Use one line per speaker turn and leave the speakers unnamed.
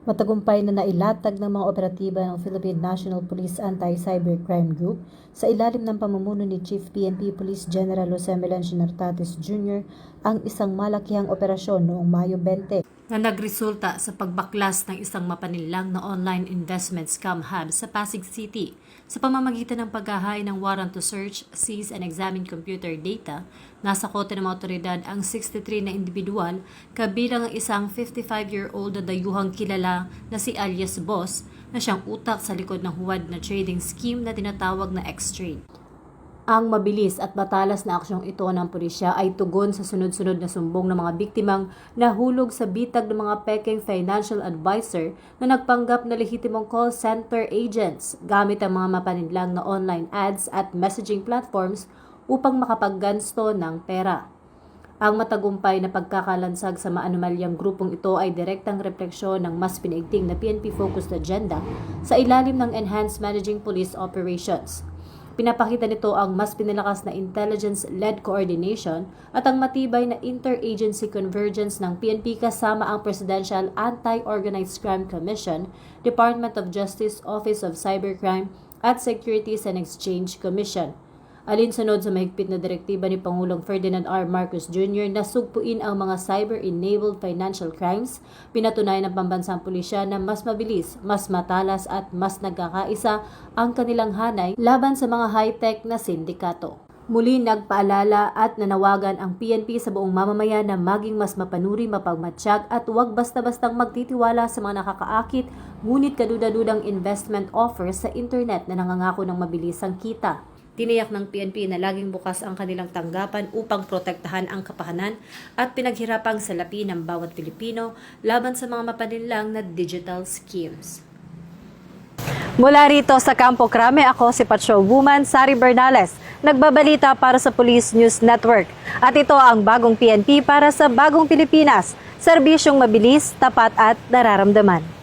Matagumpay na nailatag ng mga operatiba ng Philippine National Police Anti-Cybercrime Group sa ilalim ng pamumuno ni Chief PNP Police General Jose Melencio Nartates Jr. ang isang malakihang operasyon noong Mayo 20 na nagresulta sa pagbaklas ng isang mapanilang na online investment scam hub sa Pasig City. Sa pamamagitan ng paghahay ng warrant to search, seize and examine computer data, nasa kote ng mga otoridad ang 63 na individual kabilang ang isang 55-year-old na dayuhang kilala na si alias Boss na siyang utak sa likod ng huwad na trading scheme na tinatawag na X-Trade. Ang mabilis at matalas na aksyong ito ng pulisya ay tugon sa sunod-sunod na sumbong ng mga biktimang nahulog sa bitag ng mga peking financial advisor na nagpanggap na lehitimong call center agents gamit ang mga mapaninlang na online ads at messaging platforms upang makapaggansto ng pera. Ang matagumpay na pagkakalansag sa maanumalyang grupong ito ay direktang refleksyon ng mas pinaigting na PNP-focused agenda sa ilalim ng Enhanced Managing Police Operations. Pinapakita nito ang mas pinalakas na intelligence-led coordination at ang matibay na interagency convergence ng PNP kasama ang Presidential Anti-Organized Crime Commission, Department of Justice Office of Cybercrime at Securities and Exchange Commission. Alinsunod sa mahigpit na direktiba ni Pangulong Ferdinand R. Marcos Jr. na sugpuin ang mga cyber-enabled financial crimes, pinatunayan ng pambansang pulisya na mas mabilis, mas matalas at mas nagkakaisa ang kanilang hanay laban sa mga high-tech na sindikato. Muli nagpaalala at nanawagan ang PNP sa buong mamamayan na maging mas mapanuri, mapagmatsyag at huwag basta-bastang magtitiwala sa mga nakakaakit ngunit kaduda-dudang investment offers sa internet na nangangako ng mabilisang kita. Tiniyak ng PNP na laging bukas ang kanilang tanggapan upang protektahan ang kapahanan at pinaghirapang salapi ng bawat Pilipino laban sa mga mapaninlang na digital schemes.
Mula rito sa Campo Crame, ako si Patrol Woman Sari Bernales, nagbabalita para sa Police News Network. At ito ang bagong PNP para sa bagong Pilipinas, serbisyong mabilis, tapat at nararamdaman.